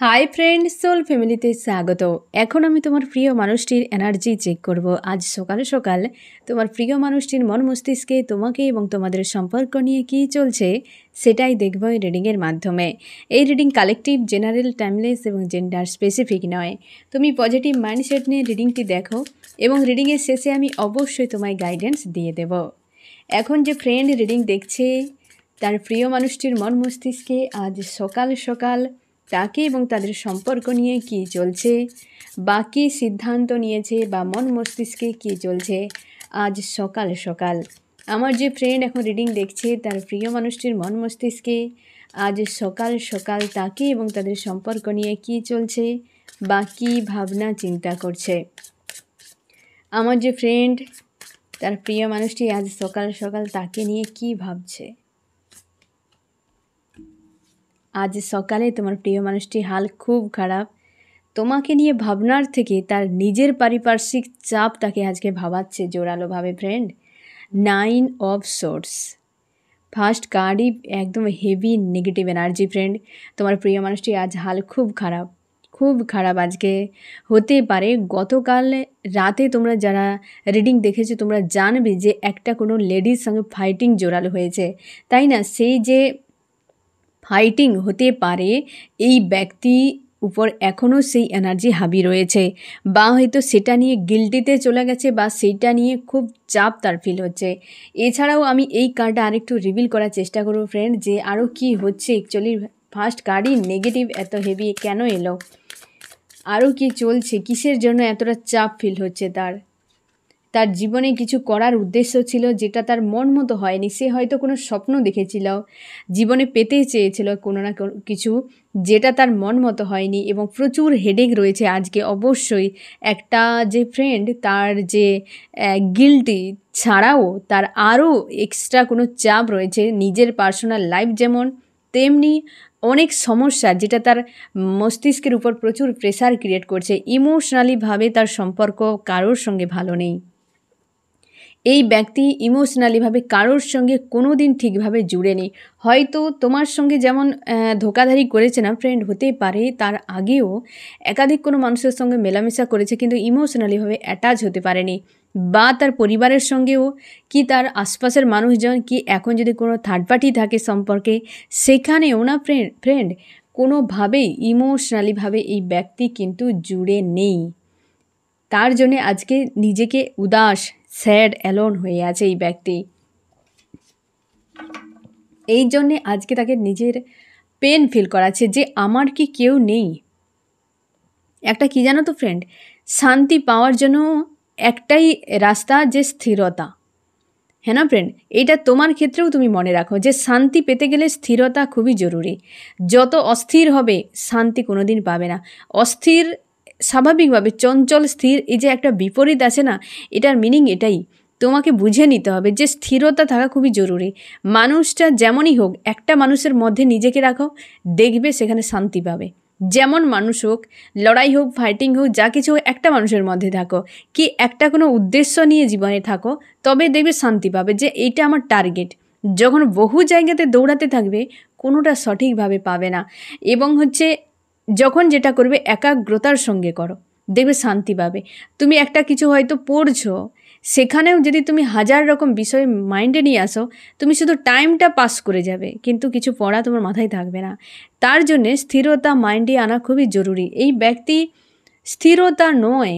Hi friend, soul ফ্যামিলিতে স্বাগত। এখন আমি তোমার প্রিয় মানুষটির এনার্জি চেক করব। আজ সকাল সকাল তোমার প্রিয় মানুষটির মন মস্তিষ্কে তোমাকে এবং তোমাদের সম্পর্ক নিয়ে কী চলছে সেটাই দেখব এই রিডিংয়ের মাধ্যমে। এই রিডিং কালেকটিভ, জেনারেল, টাইমলেস এবং জেন্ডার স্পেসিফিক নয়। তুমি পজিটিভ মাইন্ডসেট নিয়ে রিডিংটি দেখো এবং রিডিংয়ের শেষে আমি অবশ্যই তোমায় গাইডেন্স দিয়ে দেব। এখন যে ফ্রেন্ড রিডিং দেখছে তার প্রিয় মানুষটির মন মস্তিষ্কে আজ সকাল সকাল তাকে এবং তাদের সম্পর্ক নিয়ে কী চলছে বা কী সিদ্ধান্ত নিয়েছে বা মন মস্তিষ্কে কী চলছে আজ সকাল সকাল। আমার যে ফ্রেন্ড এখন রিডিং দেখছে তার প্রিয় মানুষটির মন মস্তিষ্কে আজ সকাল সকাল তাকে এবং তাদের সম্পর্ক নিয়ে কী চলছে বা কী ভাবনা চিন্তা করছে। আমার যে ফ্রেন্ড তার প্রিয় মানুষটি আজ সকাল সকাল তাকে নিয়ে কী ভাবছে। আজ সকালে তোমার প্রিয় মানুষটির হাল খুব খারাপ। তোমাকে নিয়ে ভাবনার থেকে তার নিজের পারিপার্শ্বিক চাপ তাকে আজকে ভাবাচ্ছে জোরালোভাবে। ফ্রেন্ড, 9 অফ সোর্স, ফার্স্ট কার্ডই একদম হেভি নেগেটিভ এনার্জি। ফ্রেন্ড, তোমার প্রিয় মানুষটি আজ হাল খুব খারাপ, খুব খারাপ আজকে। হতে পারে গতকাল রাতে তোমরা যারা রিডিং দেখেছো তোমরা জানবে যে একটা কোনো লেডির সঙ্গে ফাইটিং জোরালো হয়েছে, তাই না? সেই যে ফাইটিং হতে পারে এই ব্যক্তি উপর এখনও সেই এনার্জি হাবি রয়েছে, বা হয়তো সেটা নিয়ে গিল্টিতে চলে গেছে, বা সেইটা নিয়ে খুব চাপ তার ফিল হচ্ছে। এছাড়াও আমি এই কার্ডটা আরেকটু রিভিল করার চেষ্টা করব ফ্রেন্ড, যে আরও কি হচ্ছে। অ্যাকচুয়ালি ফার্স্ট কার্ডই নেগেটিভ এত হেভি কেন এলো, আরও কি চলছে, কিসের জন্য এতটা চাপ ফিল হচ্ছে তার জীবনে কিছু করার উদ্দেশ্য ছিল যেটা তার মন মতো হয়নি। সে হয়তো কোনো স্বপ্ন দেখেছিল, জীবনে পেতে চেয়েছিল কোনো না কিছু, যেটা তার মন মতো হয়নি এবং প্রচুর হেডেক রয়েছে আজকে। অবশ্যই একটা যে ফ্রেন্ড তার যে গিল্টি ছাড়াও তার আরও এক্সট্রা কোনো চাপ রয়েছে নিজের পার্সোনাল লাইফ যেমন, তেমনি অনেক সমস্যা যেটা তার মস্তিষ্কের উপর প্রচুর প্রেসার ক্রিয়েট করছে। ইমোশনালিভাবে তার সম্পর্ক কারোর সঙ্গে ভালো নেই। এই ব্যক্তি ইমোশনালিভাবে কারোর সঙ্গে কোনো দিন ঠিকভাবে জুড়ে নেই। হয়তো তোমার সঙ্গে যেমন ধোকাধারি করেছে না ফ্রেন্ড, হতে পারে তার আগেও একাধিক কোনো মানুষের সঙ্গে মেলামেশা করেছে কিন্তু ইমোশনালিভাবে অ্যাটাচ হতে পারেনি, বা তার পরিবারের সঙ্গেও কি তার আশপাশের মানুষজন কি এখন যদি কোনো থার্ড পার্টি থাকে সম্পর্কে সেখানেও না ফ্রেন্ড কোনোভাবেই ইমোশনালিভাবে এই ব্যক্তি কিন্তু জুড়ে নেই। তার জন্যে আজকে নিজেকে উদাস, স্যাড, অ্যালোন হয়ে আছে এই ব্যক্তি। এই জন্যে আজকে তাকে নিজের পেন ফিল করাচ্ছে যে আমার কি কেউ নেই। একটা কি জানো তো ফ্রেন্ড, শান্তি পাওয়ার জন্য একটাই রাস্তা, যে স্থিরতা। হ্যাঁ না ফ্রেন্ড, এইটা তোমার ক্ষেত্রেও তুমি মনে রাখো যে শান্তি পেতে গেলে স্থিরতা খুবই জরুরি। যত অস্থির হবে শান্তি কোনো দিন পাবে না। অস্থির স্বাভাবিকভাবে চঞ্চল স্থির, এই যে একটা বিপরীত আছে না, এটার মিনিং এটাই। তোমাকে বুঝে নিতে হবে যে স্থিরতা থাকা খুবই জরুরি। মানুষটা যেমনই হোক, একটা মানুষের মধ্যে নিজেকে রাখো, দেখবে সেখানে শান্তি পাবে। যেমন মানুষ হোক, লড়াই হোক, ফাইটিং হোক, যা কিছু হোক, একটা মানুষের মধ্যে থাকো, কি একটা কোনো উদ্দেশ্য নিয়ে জীবনে থাকো, তবে দেখবে শান্তি পাবে যে এইটা আমার টার্গেট। যখন বহু জায়গাতে দৌড়াতে থাকবে কোনোটা সঠিকভাবে পাবে না। এবং যখন যেটা করবে একাগ্রতার সঙ্গে করো, দেখবে শান্তি পাবে। তুমি একটা কিছু হয়তো পড়ছো, সেখানেও যদি তুমি হাজার রকম বিষয় মাইন্ডে নিয়ে আসো, তুমি শুধু টাইমটা পাস করে যাবে কিন্তু কিছু পড়া তোমার মাথায় থাকবে না। তার জন্যে স্থিরতা মাইন্ডে আনা খুবই জরুরি। এই ব্যক্তি স্থিরতা নয়,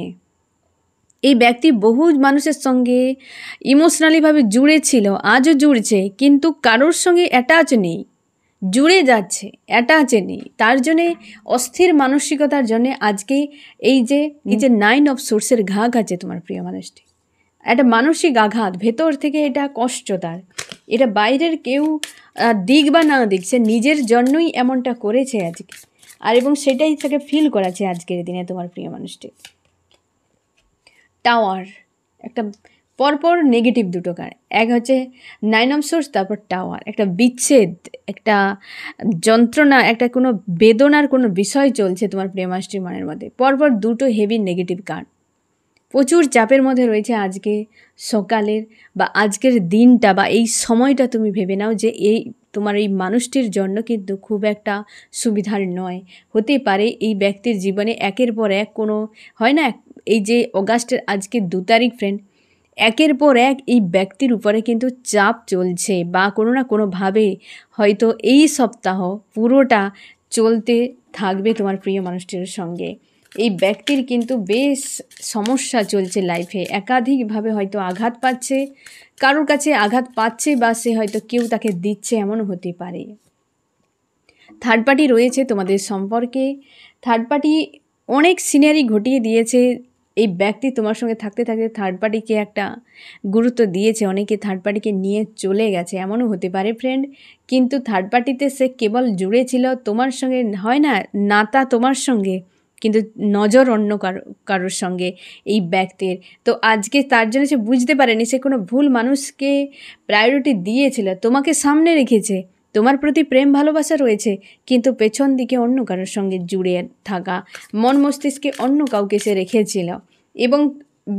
এই ব্যক্তি বহু মানুষের সঙ্গে ইমোশনালিভাবে জুড়ে ছিল, আজও জুড়ছে, কিন্তু কারোর সঙ্গে অ্যাটাচ নেই, জুড়ে যাচ্ছে, অ্যাটাচে নেই। তার জন্যে অস্থির মানসিকতার জন্যে আজকে এই যে 9 অফ সোর্সের ঘা আছে তোমার প্রিয় মানুষটি, একটা মানসিক আঘাত ভেতর থেকে, এটা কষ্ট তার। এটা বাইরের কেউ দিক বা না দেখছে, নিজের জন্যই এমনটা করেছে আজকে, আর এবং সেটাই তাকে ফিল করাচ্ছে আজকের দিনে তোমার প্রিয় মানুষটি। টাওয়ার, একটা পরপর নেগেটিভ দুটো কার্ড, এক হচ্ছে 9 অফ সোর্স, তারপর টাওয়ার। একটা বিচ্ছেদ, একটা যন্ত্রণা, একটা কোনো বেদনার কোনো বিষয় চলছে তোমার প্রেমাষ্টির মনের মধ্যে। পরপর দুটো হেভি নেগেটিভ কার্ড, প্রচুর চাপের মধ্যে রয়েছে আজকে সকালের বা আজকের দিনটা বা এই সময়টা। তুমি ভেবে নাও যে এই তোমার এই মানুষটির জন্য কিন্তু খুব একটা সুবিধার নয়। হতে পারে এই ব্যক্তির জীবনে একের পর এক কোনো হয় না, এই যে অগাস্টের আজকে 2 তারিখ ফ্রেন্ড, একের পর এক এই ব্যক্তির উপরে কিন্তু চাপ চলছে, বা কোনো না কোনোভাবে হয়তো এই সপ্তাহ পুরোটা চলতে থাকবে তোমার প্রিয় মানুষটির সঙ্গে। এই ব্যক্তির কিন্তু বেশ সমস্যা চলছে লাইফে, একাধিকভাবে হয়তো আঘাত পাচ্ছে, কারোর কাছে আঘাত পাচ্ছে, বা সে হয়তো কেউ তাকে দিচ্ছে, এমনও হতে পারে। থার্ড পার্টি রয়েছে তোমাদের সম্পর্কে। থার্ড পার্টি অনেক সিনারি ঘটিয়ে দিয়েছে। এই ব্যক্তি তোমার সঙ্গে থাকতে থাকতে থার্ড পার্টিকে একটা গুরুত্ব দিয়েছে, অনেকে থার্ড পার্টিকে নিয়ে চলে গেছে, এমনও হতে পারে ফ্রেন্ড। কিন্তু থার্ড পার্টিতে সে কেবল জুড়ে ছিল তোমার সঙ্গে, হয় না নাতা তোমার সঙ্গে, কিন্তু নজর অন্য কারোর সঙ্গে এই ব্যক্তির। তো আজকে তার জন্য সে বুঝতে পারেনি, সে কোনো ভুল মানুষকে প্রায়োরিটি দিয়েছিল, তোমাকে সামনে রেখেছে, তোমার প্রতি প্রেম ভালোবাসা রয়েছে, কিন্তু পেছন দিকে অন্য কারোর সঙ্গে জুড়ে থাকা, মন মস্তিষ্কে অন্য কাউকে সে রেখেছিল এবং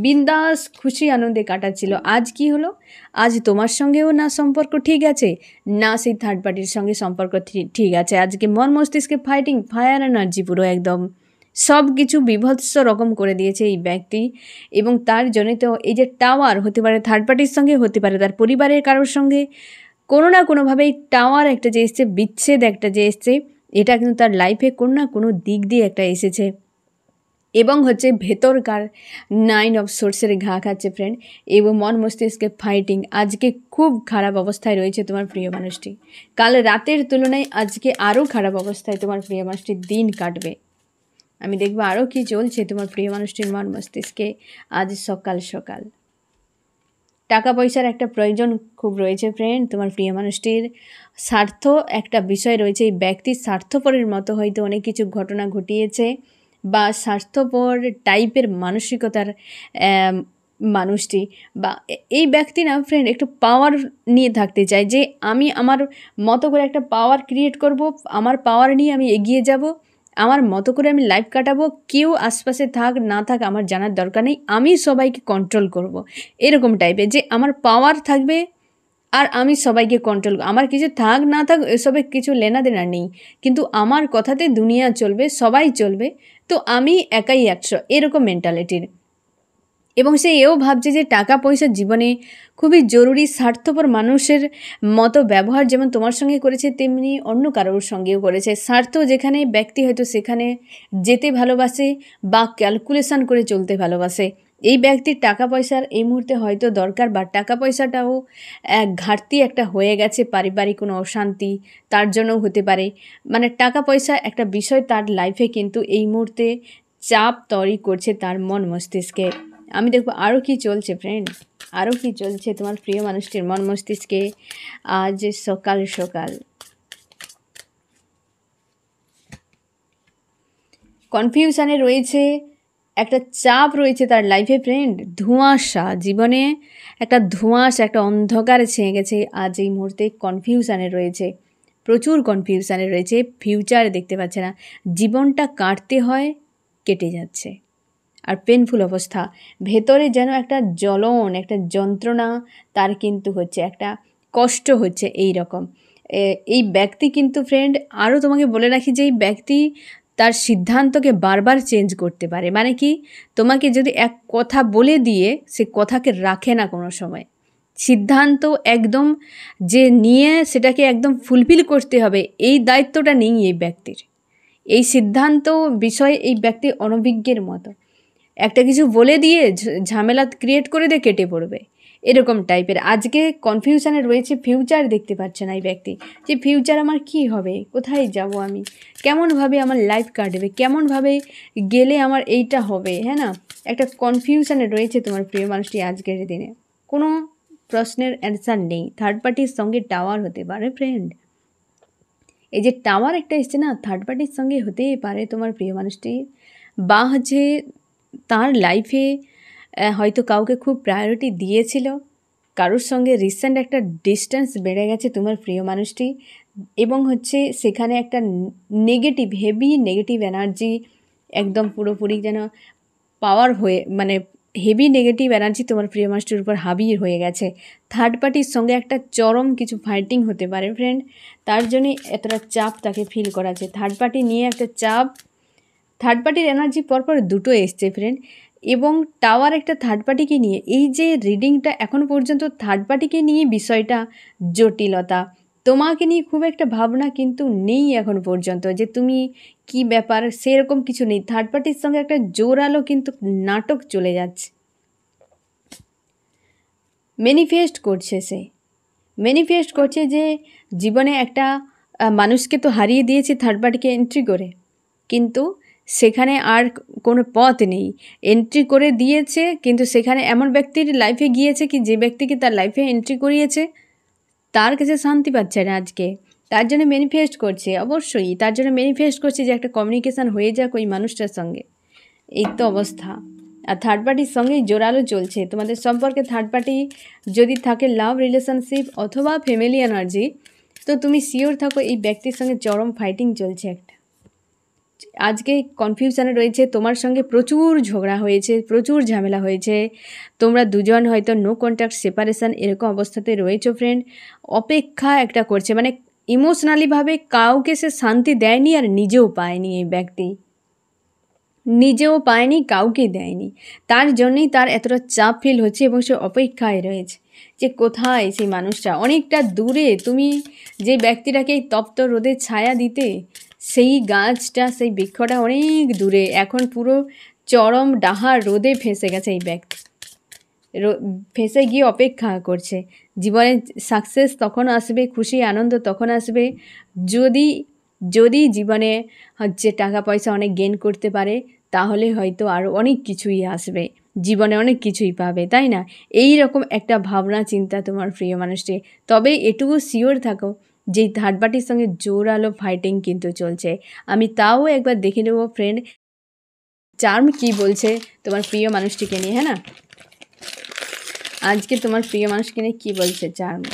বিন্দাস খুশি আনন্দে কাটাচ্ছিল। আজ কি হলো? আজ তোমার সঙ্গেও না সম্পর্ক ঠিক আছে, না সেই থার্ড পার্টির সঙ্গে সম্পর্ক ঠিক আছে। আজকে মন মস্তিষ্কে ফাইটিং, ফায়ার এনার্জি পুরো একদম সব কিছু বিভৎস রকম করে দিয়েছে এই ব্যক্তি। এবং তার জন্য তো এই যে টাওয়ার হতে পারে থার্ড পার্টির সঙ্গে, হতে পারে তার পরিবারের কারোর সঙ্গে, কোনো না কোনোভাবে এই টাওয়ার একটা যে এসছে, বিচ্ছেদ একটা যে এসছে, এটা কিন্তু তার লাইফে কোনো না কোনো দিক দিয়ে একটা এসেছে। এবং হচ্ছে ভেতরকার 9 অফ সোর্সের ঘা খাচ্ছে ফ্রেন্ড, এবং মন মস্তিষ্কে ফাইটিং। আজকে খুব খারাপ অবস্থায় রয়েছে তোমার প্রিয় মানুষটি। কাল রাতের তুলনায় আজকে আরও খারাপ অবস্থায় তোমার প্রিয় মানুষটির দিন কাটবে। আমি দেখবো আরও কি চলছে তোমার প্রিয় মানুষটির মন মস্তিষ্কে আজ সকাল সকাল। টাকা পয়সার একটা প্রয়োজন খুব রয়েছে ফ্রেন্ড তোমার প্রিয় মানুষটির। স্বার্থ একটা বিষয় রয়েছে, এই ব্যক্তির স্বার্থপরের মতো হয়তো অনেক কিছু ঘটনা ঘটিয়েছে, বা স্বার্থপর টাইপের মানসিকতার মানুষটি, বা এই ব্যক্তি না ফ্রেন্ড একটু পাওয়ার নিয়ে থাকতে চায়, যে আমি আমার মতো করে একটা পাওয়ার ক্রিয়েট করব, আমার পাওয়ার নিয়ে আমি এগিয়ে যাব, আমার মতো করে আমি লাইফ কাটাবো, কেউ আশপাশে থাক না থাক আমার জানার দরকার নেই, আমি সবাইকে কন্ট্রোল করব। এরকম টাইপের যে আমার পাওয়ার থাকবে আর আমি সবাইকে কন্ট্রোল, আমার কিছু থাক না থাক এসবে কিছু লেনা দেনা নেই, কিন্তু আমার কথাতে দুনিয়া চলবে, সবাই চলবে, তো আমি একাই 100, এরকম মেন্টালিটির। এবং সে এও ভাবছে যে টাকা পয়সা জীবনে খুবই জরুরি। স্বার্থপর মানুষের মতো ব্যবহার যেমন তোমার সঙ্গে করেছে, তেমনি অন্য কারোর সঙ্গেও করেছে। স্বার্থ যেখানে ব্যক্তি হয়তো সেখানে যেতে ভালোবাসে, বা ক্যালকুলেশন করে চলতে ভালোবাসে। এই ব্যক্তির টাকা পয়সার এই মুহূর্তে হয়তো দরকার, বা টাকা পয়সাটাও ঘাটতি একটা হয়ে গেছে, পারিবারিক কোনো অশান্তি তার জন্যও হতে পারে। মানে টাকা পয়সা একটা বিষয় তার লাইফে কিন্তু এই মুহূর্তে চাপ তৈরি করছে তার মন মস্তিষ্কে। আমি দেখবো আরও কি চলছে ফ্রেন্ড, আরও কি চলছে তোমার প্রিয় মানুষটির মন মস্তিষ্কে আজ সকাল সকাল। কনফিউশনে রয়েছে, একটা চাপ রয়েছে তার লাইফে ফ্রেন্ড, ধোঁয়াশা জীবনে, একটা ধোঁয়াশা, একটা অন্ধকার ছেয়ে গেছে আজ এই মুহূর্তে। কনফিউশনে রয়েছে, প্রচুর কনফিউশনে রয়েছে, ফিউচার দেখতে পাচ্ছে না, জীবনটা কাটতে হয়, কেটে যাচ্ছে, আর পেনফুল অবস্থা, ভেতরে যেন একটা জ্বলন, একটা যন্ত্রণা তার কিন্তু হচ্ছে, একটা কষ্ট হচ্ছে এই রকম। এই ব্যক্তি কিন্তু ফ্রেন্ড, আরও তোমাকে বলে রাখি যে এই ব্যক্তি তার সিদ্ধান্তকে বারবার চেঞ্জ করতে পারে। মানে কি, তোমাকে যদি এক কথা বলে দিয়ে সে কথাকে রাখে না কোনো সময়, সিদ্ধান্ত একদম যে নিয়ে সেটাকে একদম ফুলফিল করতে হবে, এই দায়িত্বটা নেই এই ব্যক্তির। এই সিদ্ধান্ত বিষয়ে এই ব্যক্তি অনভিজ্ঞের মতো, একটা কিছু বলে দিয়ে ঝামেলা ক্রিয়েট করে দিয়ে কেটে পড়বে, এরকম টাইপের। আজকে কনফিউশনে রয়েছে, ফিউচার দেখতে পাচ্ছে না এই ব্যক্তি, যে ফিউচার আমার কি হবে, কোথায় যাব আমি, কেমনভাবে আমার লাইফ কাটবে, কেমনভাবে গেলে আমার এইটা হবে, হ্যাঁ না, একটা কনফিউশনে রয়েছে তোমার প্রিয় মানুষটি আজকের দিনে। কোনো প্রশ্নের অ্যান্সার নেই। থার্ড পার্টির সঙ্গে টাওয়ার হতে পারে ফ্রেন্ড, এই যে টাওয়ার একটা এসছে না, থার্ড পার্টির সঙ্গে হতেই পারে তোমার প্রিয় মানুষটি, বা হচ্ছে তার লাইফে হয়তো কাউকে খুব প্রায়োরিটি দিয়েছিল, কারোর সঙ্গে রিসেন্ট একটা ডিস্টেন্স বেড়ে গেছে তোমার প্রিয় মানুষটি, এবং হচ্ছে সেখানে একটা নেগেটিভ, হেভি নেগেটিভ এনার্জি একদম পুরোপুরি যেন পাওয়ার হয়ে, মানে হেভি নেগেটিভ এনার্জি তোমার প্রিয় মানুষটির উপর হাবি হয়ে গেছে। থার্ড পার্টির সঙ্গে একটা চরম কিছু ফাইটিং হতে পারে ফ্রেন্ড, তার জন্যই এতটা চাপ তাকে ফিল করাচ্ছে। থার্ড পার্টি নিয়ে একটা চাপ, থার্ড পার্টির এনার্জি পরপর দুটো এসছে ফ্রেন্ড, এবং টাওয়ার একটা থার্ড পার্টিকে নিয়ে। এই যে রিডিংটা এখন পর্যন্ত থার্ড পার্টিকে নিয়ে বিষয়টা জটিলতা, তোমাকে নিয়ে খুব একটা ভাবনা কিন্তু নেই এখন পর্যন্ত যে তুমি কি ব্যাপার, সেরকম কিছু নেই। থার্ড পার্টির সঙ্গে একটা জোরালো কিন্তু নাটক চলে যাচ্ছে। ম্যানিফেস্ট করছে, সে ম্যানিফেস্ট করছে যে জীবনে একটা মানুষকে তো হারিয়ে দিয়েছে থার্ড পার্টিকে এন্ট্রি করে, কিন্তু সেখানে আর কোনো পথ নেই। এন্ট্রি করে দিয়েছে, কিন্তু সেখানে এমন ব্যক্তির লাইফে গিয়েছে কি যে ব্যক্তিকে তার লাইফে এন্ট্রি করিয়েছে তার কাছে শান্তি পাচ্ছে না আজকে। তার জন্য ম্যানিফেস্ট করছে, অবশ্যই তার জন্য ম্যানিফেস্ট করছে যে একটা কমিউনিকেশান হয়ে যাক ওই মানুষটার সঙ্গে। এই তো অবস্থা। আর থার্ড পার্টির সঙ্গেই জোরালো চলছে তোমাদের সম্পর্কে। থার্ড পার্টি যদি থাকে লাভ রিলেশনশিপ অথবা ফ্যামিলি এনার্জি, তো তুমি শিওর থাকো এই ব্যক্তির সঙ্গে চরম ফাইটিং চলছে একটা। আজকে কনফিউশনে রয়েছে, তোমার সঙ্গে প্রচুর ঝগড়া হয়েছে, প্রচুর ঝামেলা হয়েছে, তোমরা দুজন হয়তো নো কন্ট্যাক্ট সেপারেশন এরকম অবস্থাতে রয়েছো ফ্রেন্ড। অপেক্ষা একটা করছে, মানে ইমোশনালিভাবে কাউকে সে শান্তি দেয়নি আর নিজেও পায়নি। এই ব্যক্তি নিজেও পায়নি, কাউকে দেয়নি, তার জন্যই তার এতটা চাপ ফিল হচ্ছে এবং সে অপেক্ষায় রয়েছে যে কোথায় সেই মানুষটা। অনেকটা দূরে, তুমি যে ব্যক্তিটাকে এই তপ্ত রোদে ছায়া দিতে, সেই গাছটা, সেই বৃক্ষটা অনেক দূরে, এখন পুরো চরম ডাহার রোদে ফেঁসে গেছে এই ব্যক্তি। ফেঁসে গিয়ে অপেক্ষা করছে। জীবনে সাকসেস তখন আসবে, খুশি আনন্দ তখন আসবে যদি যদি জীবনে হচ্ছে টাকা পয়সা অনেক গেইন করতে পারে, তাহলে হয়তো আরও অনেক কিছুই আসবে, জীবনে অনেক কিছুই পাবে, তাই না? এই রকম একটা ভাবনা চিন্তা তোমার প্রিয় মানুষটি। তবে এটুকু শিওর থাকো যে থার্ড পার্টির সঙ্গে জোরালো ফাইটিং কিন্তু চলছে। আমি তাও একবার দেখে নেব ফ্রেন্ড চার্ম কি বলছে তোমার প্রিয় মানুষটিকে নিয়ে, হ্যাঁ না? আজকে তোমার প্রিয় মানুষকে নিয়ে কী বলছে চার্ম।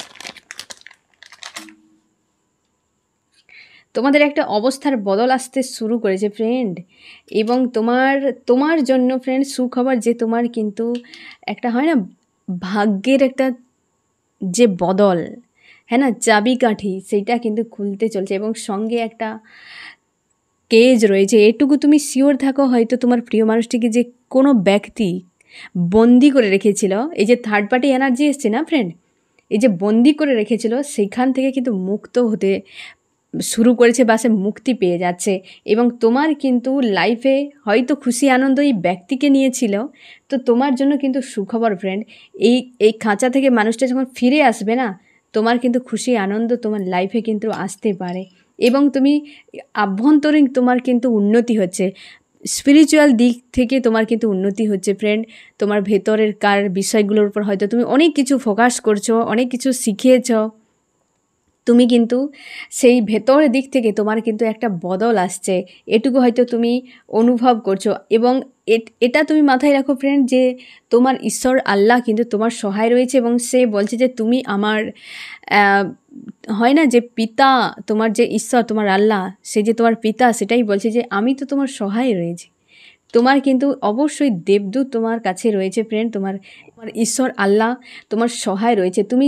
তোমাদের একটা অবস্থার বদল আসতে শুরু করেছে ফ্রেন্ড, এবং তোমার জন্য ফ্রেন্ড সুখবর যে তোমার কিন্তু একটা হয় না ভাগ্যের একটা যে বদল, হ্যাঁ না, চাবিকাঠি, সেইটা কিন্তু খুলতে চলছে এবং সঙ্গে একটা কেজ রয়েছে। এটুকু তুমি শিওর থাকো, হয়তো তোমার প্রিয় মানুষটিকে যে কোনো ব্যক্তি বন্দি করে রেখেছিল, এই যে থার্ড পার্টি এনার্জি এসছে না ফ্রেন্ড, এই যে বন্দি করে রেখেছিল সেখান থেকে কিন্তু মুক্ত হতে শুরু করেছে বা সে মুক্তি পেয়ে যাচ্ছে। এবং তোমার কিন্তু লাইফে হয়তো খুশি আনন্দ এই ব্যক্তিকে নিয়েছিল, তো তোমার জন্য কিন্তু সুখবর ফ্রেন্ড। এই খাঁচা থেকে মানুষটা যখন ফিরে আসবে না, তোমার কিন্তু খুশি আনন্দ তোমার লাইফে কিন্তু আসতে পারে, এবং তুমি আভ্যন্তরীণ তোমার কিন্তু উন্নতি হচ্ছে, স্পিরিচুয়াল দিক থেকে তোমার কিন্তু উন্নতি হচ্ছে ফ্রেন্ড। তোমার ভেতরের বিষয়গুলোর উপর হয়তো তুমি অনেক কিছু ফোকাস করছো, অনেক কিছু শিখিয়েছ, তুমি কিন্তু সেই ভেতরের দিক থেকে তোমার কিন্তু একটা বদল আসছে, এটুকু হয়তো তুমি অনুভব করছো। এবং এটা তুমি মাথায় রাখো ফ্রেন্ড যে তোমার ঈশ্বর আল্লাহ কিন্তু তোমার সহায় রয়েছে, এবং সে বলছে যে তুমি আমার হয় না যে পিতা, তোমার যে ঈশ্বর তোমার আল্লাহ, সে যে তোমার পিতা, সেটাই বলছে যে আমি তো তোমার সহায় রয়েছি। তোমার কিন্তু অবশ্যই দেবদূত তোমার কাছে রয়েছে ফ্রেন্ড, তোমার ঈশ্বর আল্লাহ তোমার সহায় রয়েছে। তুমি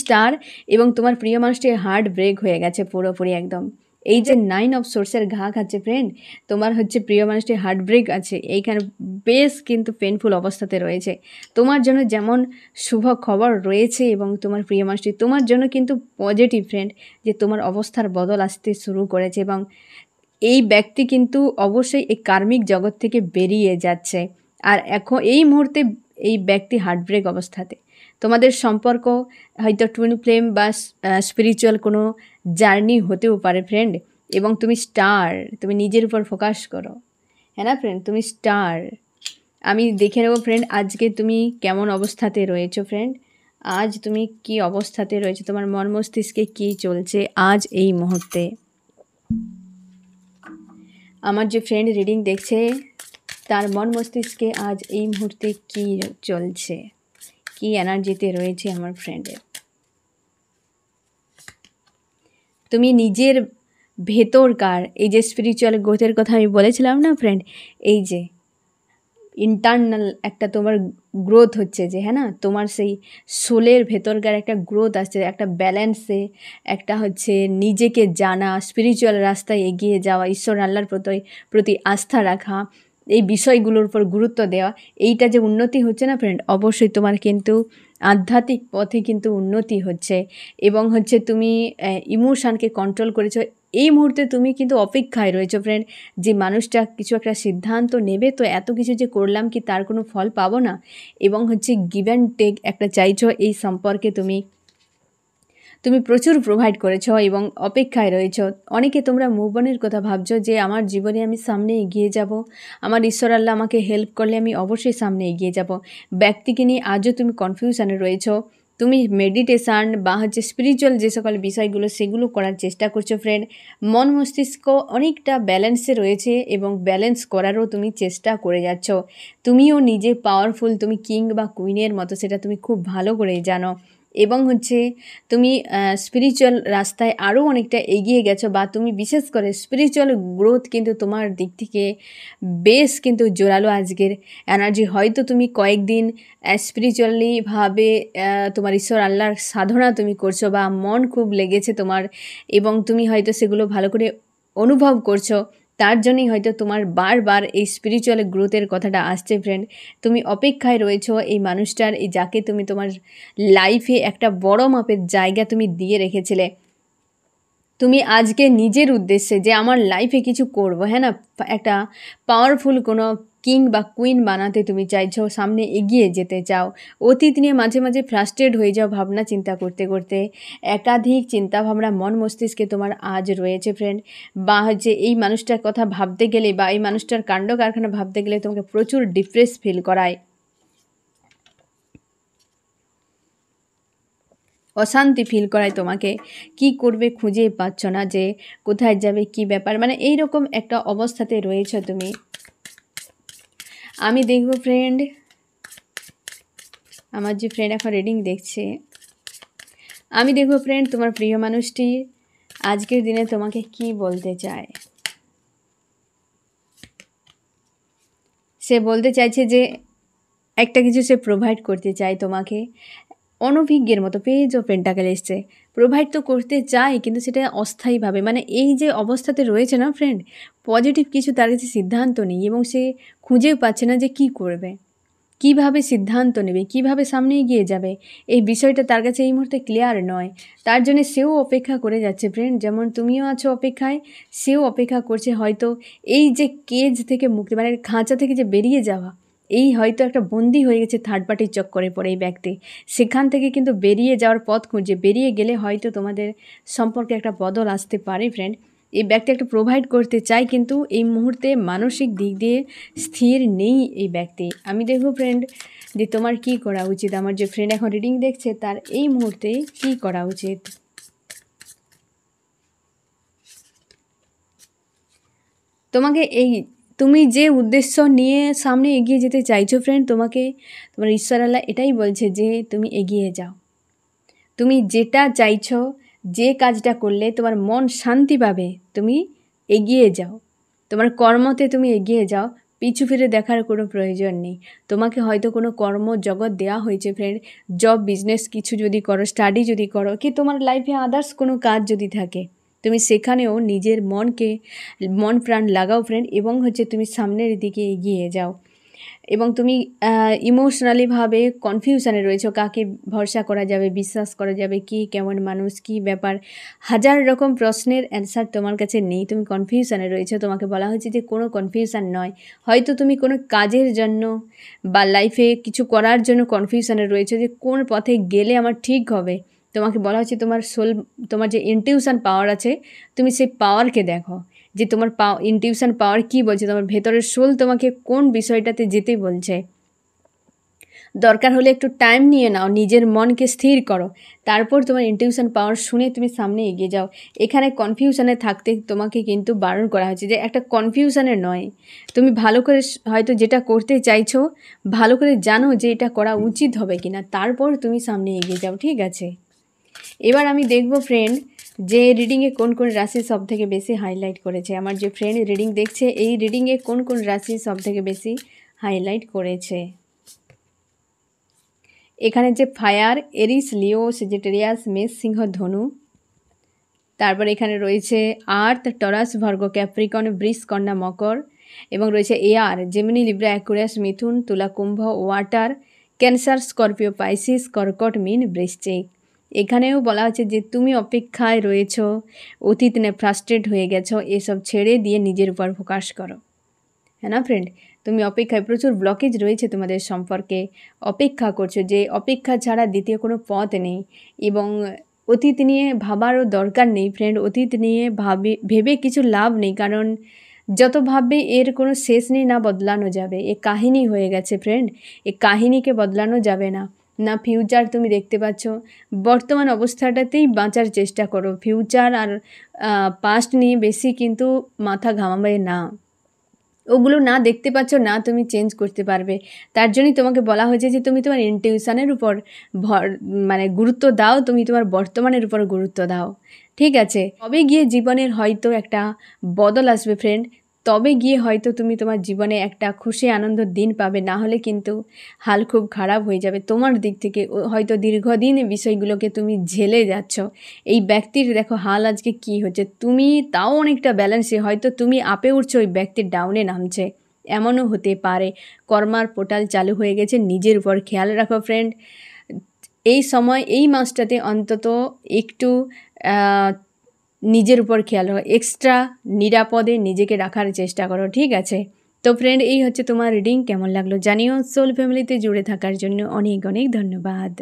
স্টার এবং তোমার প্রিয় মানুষটির হার্ট ব্রেক হয়ে গেছে পুরোপুরি একদম। এই যে 9 অফ সোর্সের ঘা খাচ্ছে ফ্রেন্ড, তোমার হচ্ছে প্রিয় মানুষটির হার্ট ব্রেক আছে এইখানে, বেশ কিন্তু পেনফুল অবস্থাতে রয়েছে। তোমার জন্য যেমন শুভ খবর রয়েছে এবং তোমার প্রিয় মানুষটি তোমার জন্য কিন্তু পজিটিভ ফ্রেন্ড, যে তোমার অবস্থার বদল আসতে শুরু করেছে, এবং এই ব্যক্তি কিন্তু অবশ্যই এই কার্মিক জগৎ থেকে বেরিয়ে যাচ্ছে। আর এখন এই মুহূর্তে এই ব্যক্তি হার্ট ব্রেক অবস্থাতে। তোমাদের সম্পর্ক হয়তো টুইন ফ্লেম বা স্পিরিচুয়াল কোনো জার্নি হতেও পারে ফ্রেন্ড, এবং তুমি স্টার, তুমি নিজের উপর ফোকাস করো, হ্যাঁ না ফ্রেন্ড, তুমি স্টার। আমি দেখে নেবো ফ্রেন্ড আজকে তুমি কেমন অবস্থাতে রয়েছো ফ্রেন্ড, আজ তুমি কি অবস্থাতে রয়েছো, তোমার মন মস্তিষ্কে কী চলছে আজ এই মুহূর্তে। আমার যে ফ্রেন্ড রিডিং দেখছে তার মন মস্তিষ্কে আজ এই মুহূর্তে কী চলছে, কি এনার্জিতে রয়েছে আমার ফ্রেন্ডের। তুমি নিজের ভেতরকার এই যে স্পিরিচুয়াল গ্রোথের কথা আমি বলেছিলাম না ফ্রেন্ড, এই যে ইন্টারনাল একটা তোমার গ্রোথ হচ্ছে, যে হ্যাঁ না, তোমার সেই সোলের ভেতরকার একটা গ্রোথ আসছে, একটা ব্যালেন্সে, একটা হচ্ছে নিজেকে জানা, স্পিরিচুয়াল রাস্তায় এগিয়ে যাওয়া, ঈশ্বর আল্লাহর প্রতি আস্থা রাখা, এই বিষয়গুলোর উপর গুরুত্ব দেওয়া, এইটা যে উন্নতি হচ্ছে না ফ্রেন্ড, অবশ্যই তোমার কিন্তু আধ্যাত্মিক পথে কিন্তু উন্নতি হচ্ছে। এবং হচ্ছে তুমি ইমোশানকে কন্ট্রোল করেছো। এই মুহূর্তে তুমি কিন্তু অপেক্ষায় রয়েছো ফ্রেন্ড, যে মানুষটা কিছু একটা সিদ্ধান্ত নেবে, তো এত কিছু যে করলাম কি তার কোনো ফল পাবো না, এবং হচ্ছে গিভ অ্যান্ড টেক একটা চাইছো এই সম্পর্কে। তুমি প্রচুর প্রোভাইড করেছো এবং অপেক্ষায় রয়েছো। অনেকে তোমরা মুভ অনের কথা ভাবছো, যে আমার জীবনে আমি সামনে এগিয়ে যাব, আমার ঈশ্বর আল্লাহ আমাকে হেল্প করলে আমি অবশ্যই সামনে এগিয়ে যাব। ব্যক্তিকে নিয়ে আজও তুমি কনফিউশনে রয়েছো। তুমি মেডিটেশান বা হচ্ছে স্পিরিচুয়াল যে সকল বিষয়গুলো সেগুলো করার চেষ্টা করছো ফ্রেন্ড। মন মস্তিষ্ক অনেকটা ব্যালেন্সে রয়েছে এবং ব্যালেন্স করারও তুমি চেষ্টা করে যাচ্ছ। তুমিও নিজে পাওয়ারফুল, তুমি কিং বা কুইনের মতো, সেটা তুমি খুব ভালো করেই জানো। এবং হচ্ছে তুমি স্পিরিচুয়াল রাস্তায় আরও অনেকটা এগিয়ে গেছো, বা তুমি বিশেষ করে স্পিরিচুয়াল গ্রোথ কিন্তু তোমার দিক থেকে বেশ কিন্তু জোরালো আজকের এনার্জি। হয়তো তুমি কয়েকদিন স্পিরিচুয়ালিভাবে তোমার ঈশ্বর আল্লাহর সাধনা তুমি করছো, বা মন খুব লেগেছে তোমার, এবং তুমি হয়তো সেগুলো ভালো করে অনুভব করছো। তার জন্যই হয়তো তোমার বারবার এই স্পিরিচুয়াল গ্রোথের কথাটা আসছে ফ্রেন্ড। তুমি অপেক্ষায় রয়েছো এই মানুষটার, এই যাকে তুমি তোমার লাইফে একটা বড় মাপের জায়গা তুমি দিয়ে রেখেছিলে। তুমি আজকে নিজের উদ্দেশ্যে যে আমার লাইফে কিছু করবো, হ্যাঁ না, একটা পাওয়ারফুল কোনো কিং বা কুইন বানাতে তুমি চাইছো, সামনে এগিয়ে যেতে চাও। অতীত নিয়ে মাঝে মাঝে ফ্রাস্ট্রেট হয়ে যাও ভাবনা চিন্তা করতে করতে। একাধিক চিন্তাভাবনা মন মস্তিষ্কে তোমার আজ রয়েছে ফ্রেন্ড, বা হচ্ছে এই মানুষটার কথা ভাবতে গেলে বা এই মানুষটার কাণ্ড কারখানা ভাবতে গেলে তোমাকে প্রচুর ডিপ্রেস ফিল করায়, অশান্তি ফিল করায় তোমাকে। কি করবে খুঁজে পাচ্ছ না, যে কোথায় যাবে, কি ব্যাপার, মানে এইরকম একটা অবস্থাতে রয়েছে তুমি। আমি দেখব ফ্রেন্ড, আমার যে ফ্রেন্ড এখন রিডিং দেখছে, আমি দেখব ফ্রেন্ড তোমার প্রিয় মানুষটি আজকের দিনে তোমাকে কি বলতে চায়। সে বলতে চাইছে যে একটা কিছু সে প্রোভাইড করতে চায় তোমাকে, অনভিজ্ঞের মতো। পেজ ও পেন্টাকেল এসছে, প্রোভাইড তো করতে চাই কিন্তু সেটা অস্থায়ীভাবে, মানে এই যে অবস্থাতে রয়েছে না ফ্রেন্ড, পজিটিভ কিছু তার কাছে সিদ্ধান্ত নেই, এবং সে খুঁজেও পাচ্ছে না যে কি করবে, কিভাবে সিদ্ধান্ত নেবে, কিভাবে সামনে এগিয়ে যাবে। এই বিষয়টা তার কাছে এই মুহূর্তে ক্লিয়ার নয়। তার জন্য সেও অপেক্ষা করে যাচ্ছে ফ্রেন্ড, যেমন তুমিও আছো অপেক্ষায়, সেও অপেক্ষা করছে হয়তো এই যে কেজ থেকে মুক্তি, মানে খাঁচা থেকে যে বেরিয়ে যাওয়া, এই হয়তো একটা বন্দি হয়ে গেছে থার্ড পার্টির চক্করে পড়ে এই ব্যক্তি। সেখান থেকে কিন্তু বেরিয়ে যাওয়ার পথ খুঁজে, বেরিয়ে গেলে হয়তো তোমাদের সম্পর্কে একটা বদল আসতে পারে ফ্রেন্ড। এই ব্যক্তি একটা প্রোভাইড করতে চায়, কিন্তু এই মুহূর্তে মানসিক দিক দিয়ে স্থির নেই এই ব্যক্তি। আমি দেখব ফ্রেন্ড যে তোমার কি করা উচিত। আমার যে ফ্রেন্ড এখন রিডিং দেখছে তার এই মুহূর্তে কি করা উচিত। তোমাকে তুমি যে উদ্দেশ্য নিয়ে সামনে এগিয়ে যেতে চাইছো ফ্রেন্ড, তোমার ঈশ্বর আল্লাহ এটাই বলছে যে তুমি এগিয়ে যাও। তুমি যেটা চাইছো, যে কাজটা করলে তোমার মন শান্তি পাবে, তুমি এগিয়ে যাও। তোমার কর্মতে তুমি এগিয়ে যাও, পিছু ফিরে দেখার কোনো প্রয়োজন নেই। তোমাকে হয়তো কোনো কর্মজগৎ দেওয়া হয়েছে ফ্রেন্ড, জব বিজনেস কিছু যদি করো, স্টাডি যদি করো, কি তোমার লাইফে আদার্স কোনো কাজ যদি থাকে, তুমি সেখানেও নিজের মন প্রাণ লাগাও ফ্রেন্ড, এবং হচ্ছে তুমি সামনের দিকে এগিয়ে যাও। এবং তুমি ইমোশনালিভাবে কনফিউশনে রয়েছো, কাকে ভরসা করা যাবে, বিশ্বাস করা যাবে, কি কেমন মানুষ, কি ব্যাপার, হাজার রকম প্রশ্নের অ্যান্সার তোমার কাছে নেই, তুমি কনফিউশনে রয়েছো। তোমাকে বলা হয়েছে যে কোনো কনফিউশন নয়, হয়তো তুমি কোনো কাজের জন্য বা লাইফে কিছু করার জন্য কনফিউশনে রয়েছো, যে কোন পথে গেলে আমার ঠিক হবে। তোমাকে বলা হচ্ছে তোমার যে ইনটিউশন পাওয়ার আছে, তুমি সেই পাওয়ারকে দেখো, যে তোমার ইনটিউশন পাওয়ার কী বলছে, তোমার ভেতরের সোল তোমাকে কোন বিষয়টাতে যেতে বলছে। দরকার হলে একটু টাইম নিয়ে নাও, নিজের মনকে স্থির করো, তারপর তোমার ইনটিউশন পাওয়ার শুনে তুমি সামনে এগিয়ে যাও। এখানে কনফিউশনে থাকতে তোমাকে কিন্তু বারণ করা হয়েছে, যে একটা কনফিউশনে নয়, তুমি ভালো করে হয়তো যেটা করতে চাইছো ভালো করে জানো যে এটা করা উচিত হবে কিনা, তারপর তুমি সামনে এগিয়ে যাও, ঠিক আছে। এবার আমি দেখব ফ্রেন্ড যে রিডিংয়ে কোন কোন রাশি সব থেকে বেশি হাইলাইট করেছে। আমার যে ফ্রেন্ড রিডিং দেখছে, এই রিডিংয়ে কোন কোন রাশি সব থেকে বেশি হাইলাইট করেছে। এখানে যে ফায়ার, এরিস, লিও, সেজিটেরিয়াস, মেষ, সিংহ, ধনু। তারপর এখানে রয়েছে আর্থ, টরাস, ভার্গো, ক্যাপ্রিকন, বৃষ, কন্যা, মকর। এবং রয়েছে এয়ার, জেমিনি, লিব্রা, অ্যাকুয়ারিয়াস, মিথুন, তুলা, কুম্ভ, ওয়াটার, ক্যান্সার, স্করপিও, পাইসিস, কর্কট, মীন, বৃশ্চিক। এখানেও বলা হচ্ছে যে তুমি অপেক্ষায় রয়েছো, অতীত নিয়ে ফ্রাস্ট্রেট হয়ে গেছো, এসব ছেড়ে দিয়ে নিজের উপর ফোকাস করো। হ্যাঁ না ফ্রেন্ড, তুমি অপেক্ষায়, প্রচুর ব্লকেজ রয়েছে তোমাদের সম্পর্কে, অপেক্ষা করছো, যে অপেক্ষা ছাড়া দ্বিতীয় কোনো পথ নেই। এবং অতীত নিয়ে ভাবারও দরকার নেই ফ্রেন্ড, অতীত নিয়ে ভেবে কিছু লাভ নেই, কারণ যত ভাববে এর কোনো শেষ নেই, না বদলানো যাবে। এ কাহিনী হয়ে গেছে ফ্রেন্ড, এ কাহিনীকে বদলানো যাবে না। না ফিউচার তুমি দেখতে পাচ্ছ, বর্তমান অবস্থাটাতেই বাঁচার চেষ্টা করো। ফিউচার আর পাস্ট নিয়ে বেশি কিন্তু মাথা ঘামাবে না। ওগুলো না দেখতে পাচ্ছ, না তুমি চেঞ্জ করতে পারবে। তার জন্যই তোমাকে বলা হয়েছে যে তুমি তোমার ইনটিউশনের উপর মানে গুরুত্ব দাও, তুমি তোমার বর্তমানের উপর গুরুত্ব দাও। ঠিক আছে, তবে গিয়ে জীবনের হয়তো একটা বদল আসবে ফ্রেন্ড, তবে গিয়ে হয়তো তুমি তোমার জীবনে একটা খুশি আনন্দের দিন পাবে। না হলে কিন্তু হাল খুব খারাপ হয়ে যাবে তোমার দিক থেকে। হয়তো দীর্ঘদিন বিষয়গুলোকে তুমি ঝেলে যাচ্ছ। এই ব্যক্তির দেখো হাল আজকে কি হচ্ছে, তুমি তাও অনেকটা ব্যালেন্সে, হয়তো তুমি আপে উঠছো, ওই ব্যক্তির ডাউনে নামছে, এমনও হতে পারে। কর্মার পোর্টাল চালু হয়ে গেছে, নিজের উপর খেয়াল রাখো ফ্রেন্ড। এই সময়, এই মাসটাতে অন্তত একটু নিজের উপর খেয়াল রাখো, এক্সট্রা নিরাপদে নিজেকে রাখার চেষ্টা করো। ঠিক আছে, তো ফ্রেন্ড এই হচ্ছে তোমার রিডিং। কেমন লাগলো জানিও। সোল ফ্যামিলিতে জুড়ে থাকার জন্য অনেক অনেক ধন্যবাদ।